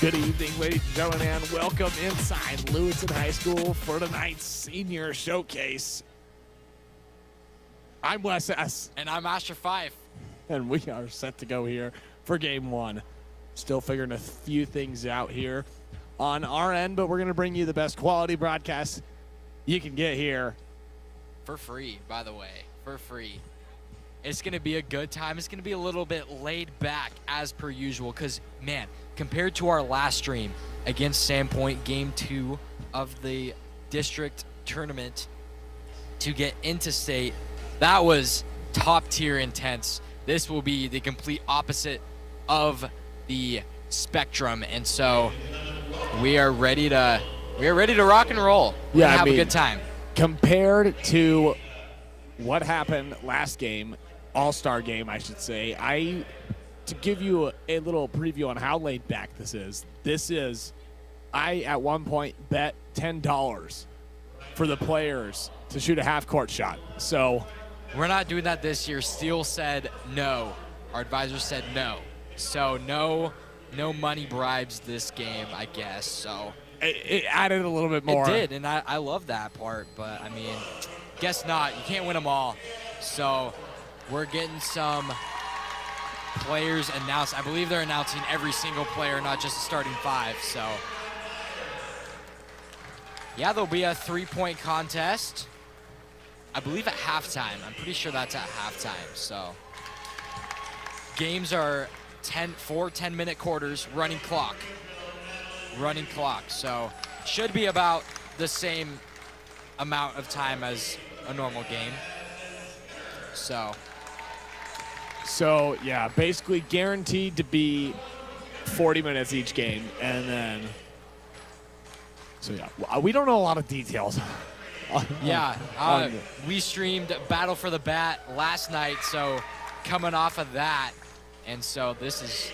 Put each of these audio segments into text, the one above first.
Good evening, ladies and gentlemen, and welcome inside Lewiston High School for tonight's Senior Showcase. I'm Wes S. And I'm Asher Fife. And we are set to go here for Game 1. Still figuring a few things out here on our end, but we're going to bring you the best quality broadcast you can get here. For free, by the way. For free. It's going to be a good time. It's going to be a little bit laid back as per usual because, man, compared to our last stream against Sandpoint, Game 2 of the district tournament to get into state, that was top-tier intense. This will be the complete opposite of the spectrum, and so we are ready to rock and roll. Yeah, and have a good time. Compared to what happened last game, All-Star game, I should say, to give you a little preview on how laid back this is, I at one point bet $10 for the players to shoot a half-court shot. So we're not doing that this year. Steele said no. Our advisor said no. So no money bribes this game, I guess. So it added a little bit more. It did, and I love that part. But, I mean, guess not. You can't win them all. So we're getting some players announced. I believe they're announcing every single player, not just the starting five. So, yeah, there'll be a three-point contest. I believe at halftime. I'm pretty sure that's at halftime. So games are 4 10-minute quarters, running clock. So should be about the same amount of time as a normal game. So yeah, basically guaranteed to be 40 minutes each game. And then, so yeah, we don't know a lot of details. We streamed Battle for the Bat last night, so coming off of that, and so this is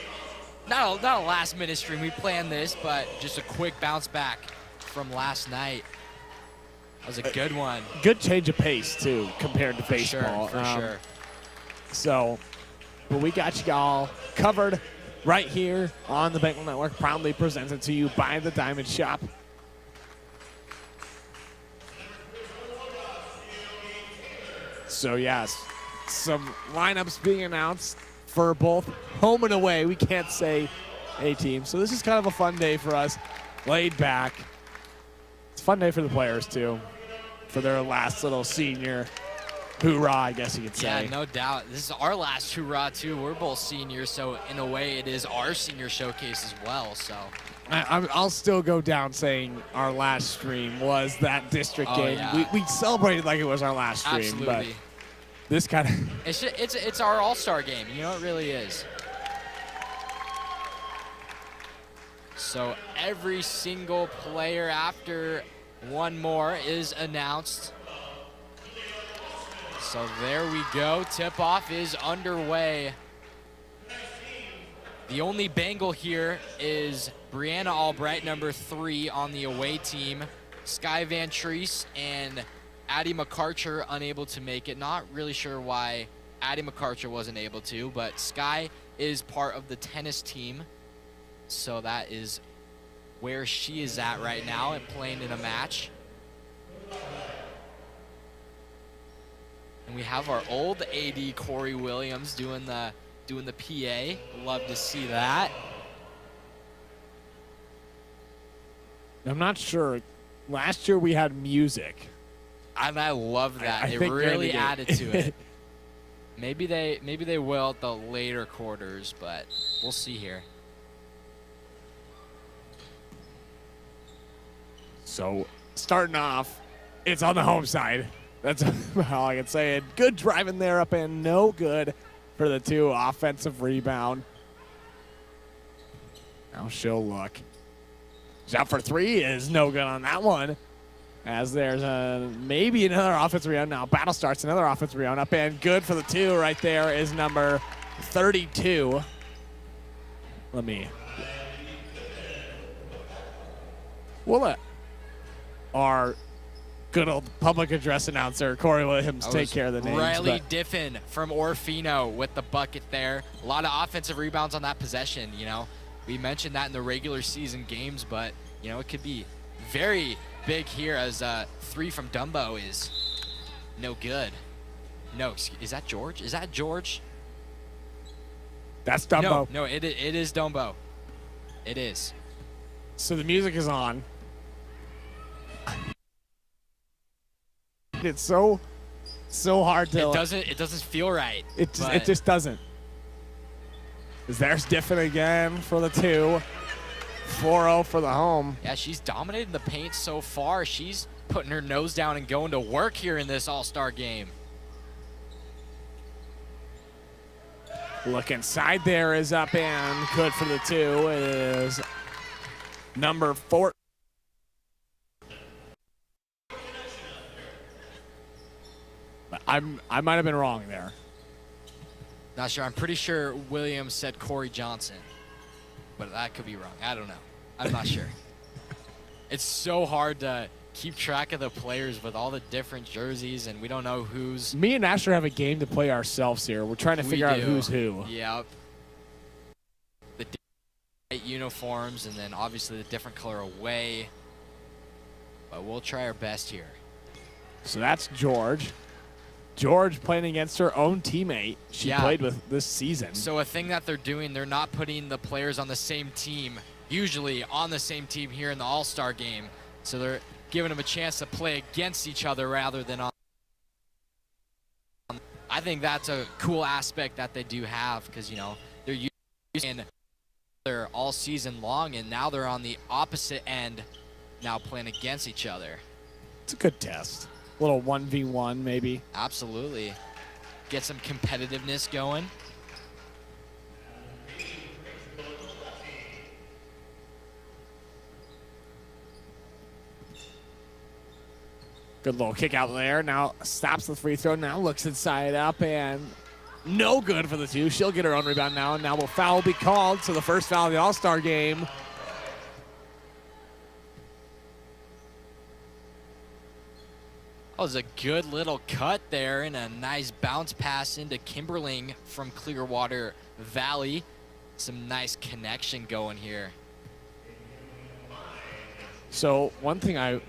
not a last-minute stream. We planned this, but just a quick bounce back from last night. That was a good one. Good change of pace, too, compared to baseball. For sure. So, but we got you all covered right here on the Bengal Network, proudly presented to you by the Diamond Shop. So, yes, some lineups being announced for both home and away. We can't say a team. So this is kind of a fun day for us, laid back. It's a fun day for the players, too, for their last little senior hoorah, I guess you could say. Yeah, no doubt. This is our last hoorah, too. We're both seniors, so in a way it is our senior showcase as well. So I'll still go down saying our last stream was that district game. Yeah. We celebrated like it was our last stream. Absolutely. But this kind of it's our all-star game. You know, it really is. So every single player after one more is announced. So there we go. Tip-off is underway. The only Bengal here is Brianna Albright, number 3 on the away team. Sky Van Treese and Addie McArcher unable to make it. Not really sure why Addie McArcher wasn't able to, but Sky is part of the tennis team. So that is where she is at right now and playing in a match. And we have our old AD, Corey Williams, doing the PA. Love to see that. I'm not sure. Last year we had music. And I love that. I it think really added to it. Maybe they will at the later quarters, but we'll see here. So starting off, it's on the home side. That's all I can say. And good driving there up in, no good for the 2. Offensive rebound. Now she'll look. Shot for 3 is no good on that one. As there's maybe another offensive rebound. Now battle starts, another offensive rebound up and good for the 2 right there is number 32. We'll let our good old public address announcer, Corey Williams, take care of the names. Riley Diffin from Orfino with the bucket there. A lot of offensive rebounds on that possession, you know. We mentioned that in the regular season games, but you know, it could be very big here as 3 from Dumbo is no good. No, is that George? Is that George? That's Dumbo. No, it is Dumbo. It is. So the music is on. It's so hard to. It doesn't feel right. It just doesn't. There's Diffin again for the 2. 4-0 for the home. Yeah, she's dominating the paint so far. She's putting her nose down and going to work here in this All-Star game. Look inside there is up and good for the 2. It is number 4. I might have been wrong there. Not sure. I'm pretty sure Williams said Corey Johnson, but that could be wrong. I don't know. I'm not sure. It's so hard to keep track of the players with all the different jerseys, and we don't know who's. Me and Asher have a game to play ourselves here. We're trying to figure out who's who. Yep. The different uniforms, and then obviously the different color away. But we'll try our best here. So that's George. George playing against her own teammate she played with this season. So a thing that they're doing, they're not putting the players on the same team, usually on the same team here in the All-Star game. So they're giving them a chance to play against each other rather than on. I think that's a cool aspect that they do have because, you know, they're using they're all season long, and now they're on the opposite end now playing against each other. It's a good test. A little 1v1 maybe. Absolutely. Get some competitiveness going. Good little kick out there. Now stops the free throw. Now looks inside up and no good for the 2. She'll get her own rebound now. And now will foul be called. So the first foul of the All-Star game. That was a good little cut there and a nice bounce pass into Kimberling from Clearwater Valley. Some nice connection going here. So one thing I'm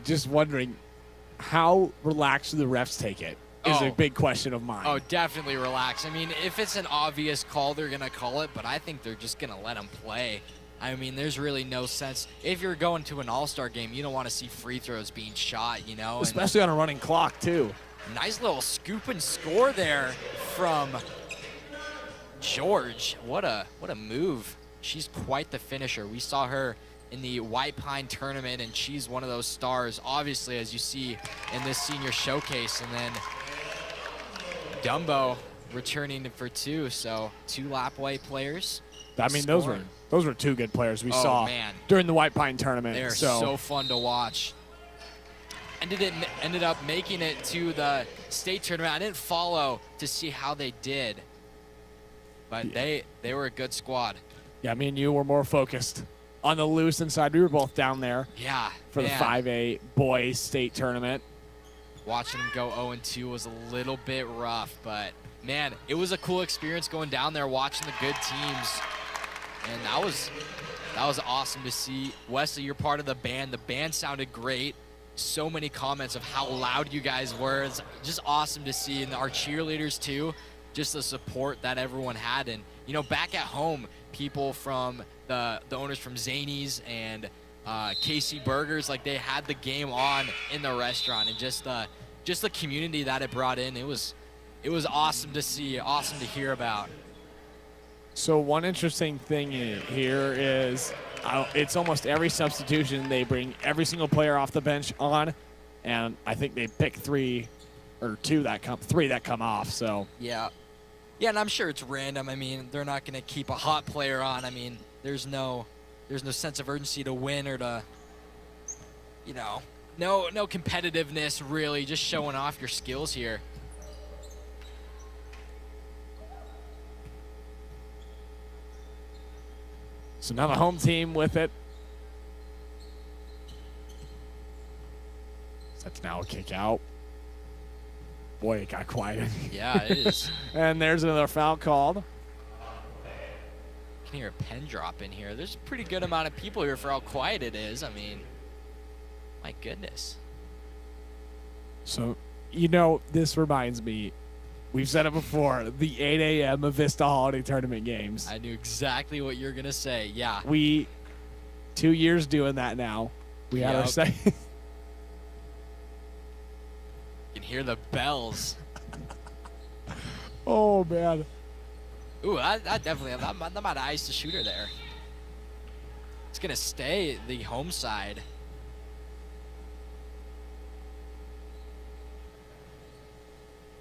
just wondering how relaxed do the refs take it is a big question of mine. Oh, definitely relax. I mean, if it's an obvious call, they're going to call it, but I think they're just going to let them play. I mean, there's really no sense. If you're going to an All-Star game, you don't want to see free throws being shot, you know? Especially on a running clock, too. Nice little scoop and score there from George. What a move. She's quite the finisher. We saw her in the White Pine tournament, and she's one of those stars, obviously, as you see in this senior showcase. And then Dumbo returning for 2, so 2 Lapway players. I mean, those were 2 good players we saw during the White Pine tournament. They're so fun to watch. Ended up making it to the state tournament. I didn't follow to see how they did, but they were a good squad. Yeah, me and you were more focused on the Lewiston side. We were both down there. Yeah, for the 5A boys state tournament. Watching them go 0-2 was a little bit rough, but man, it was a cool experience going down there watching the good teams. And that was awesome to see. Wesley, you're part of the band. The band sounded great. So many comments of how loud you guys were. It's just awesome to see. And our cheerleaders too, just the support that everyone had. And, you know, back at home, people from the owners from Zanies and KC Burgers, like they had the game on in the restaurant, and just the community that it brought in. It was awesome to see, awesome to hear about. So one interesting thing here is it's almost every substitution they bring every single player off the bench on, and I think they pick 3 that come off. So yeah, and I'm sure it's random. I mean, they're not going to keep a hot player on. I mean, there's no sense of urgency to win or to, you know, no competitiveness really. Just showing off your skills here. So now the home team with it. That's now a kick out. Boy, it got quiet. Yeah, it is. And there's another foul called. can hear a pen drop in here. There's a pretty good amount of people here for how quiet it is. I mean, my goodness. So, this reminds me, we've said it before, the 8 a.m. Avista Holiday Tournament games. I knew exactly what you're going to say. Yeah. 2 years doing that now. We had our Yep. second. You can hear the bells. Oh, man. Ooh, I definitely, that might have iced the shooter there. It's going to stay the home side.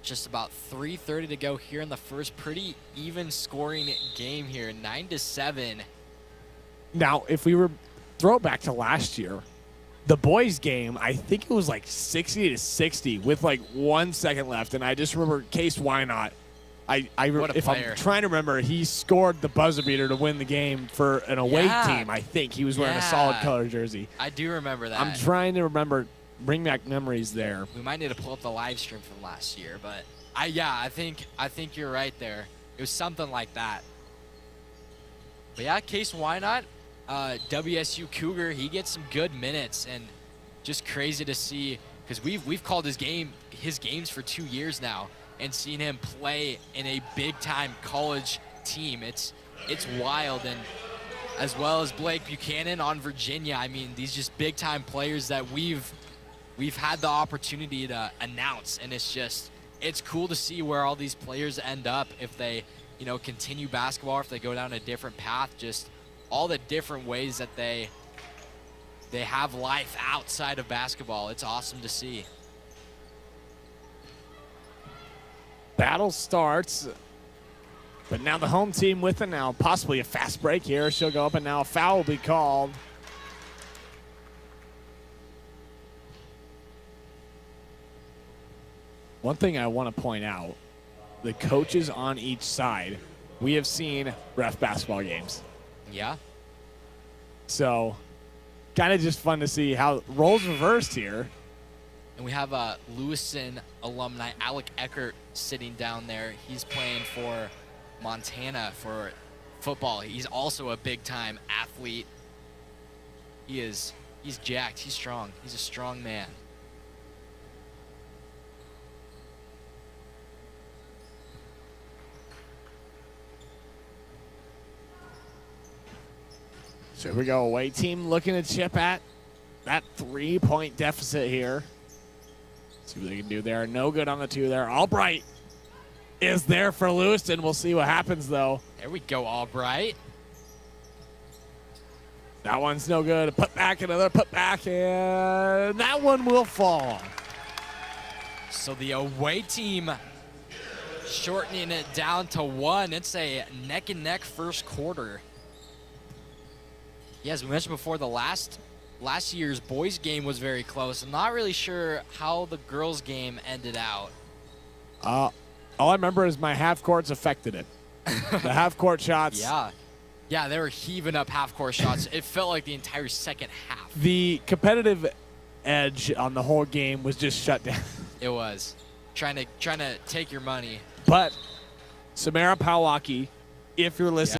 Just about 3:30 to go here in the first. Pretty even scoring game here, 9-7. Now, if we throw it back to last year, the boys' game, I think it was like 60-60 with like 1 second left, and I just remember Case Wynot. What a if player. I'm trying to remember, he scored the buzzer beater to win the game for an away Yeah. team. I think he was wearing a solid Yeah. color jersey. I do remember that. I'm trying to remember, bring back memories there. We might need to pull up the live stream from last year, but I think you're right there. It was something like that. But yeah, Case Wynot, WSU Cougar, he gets some good minutes, and just crazy to see because we've called his games for 2 years now, and seen him play in a big time college team. It's wild, and as well as Blake Buchanan on Virginia. I mean, these just big time players that we've had the opportunity to announce, and it's cool to see where all these players end up if they, continue basketball, or if they go down a different path, just all the different ways that they have life outside of basketball. It's awesome to see. Battle starts, but now the home team with it now, possibly a fast break here. She'll go up, and now a foul will be called. One thing I want to point out, the coaches on each side, we have seen ref basketball games. Yeah. So kind of just fun to see how roles reversed here. And we have a Lewiston alumni, Alec Eckert, sitting down there. He's playing for Montana for football. He's also a big-time athlete. He's jacked. He's strong. He's a strong man. So here we go. Away team looking to chip at that 3-point deficit here. See what they can do there. No good on the two there. Albright is there for Lewiston. We'll see what happens, though. There we go, Albright. That one's no good. Put back, another put back, and that one will fall. So the away team shortening it down to 1. It's a neck-and-neck first quarter. Yeah, as we mentioned before, the last year's boys game was very close. I'm not really sure how the girls game ended out. All I remember is my half courts affected it. The half court shots. Yeah, they were heaving up half court shots. It felt like the entire second half. The competitive edge on the whole game was just shut down. It was trying to take your money. But Samara Pawlaki, if you're listening.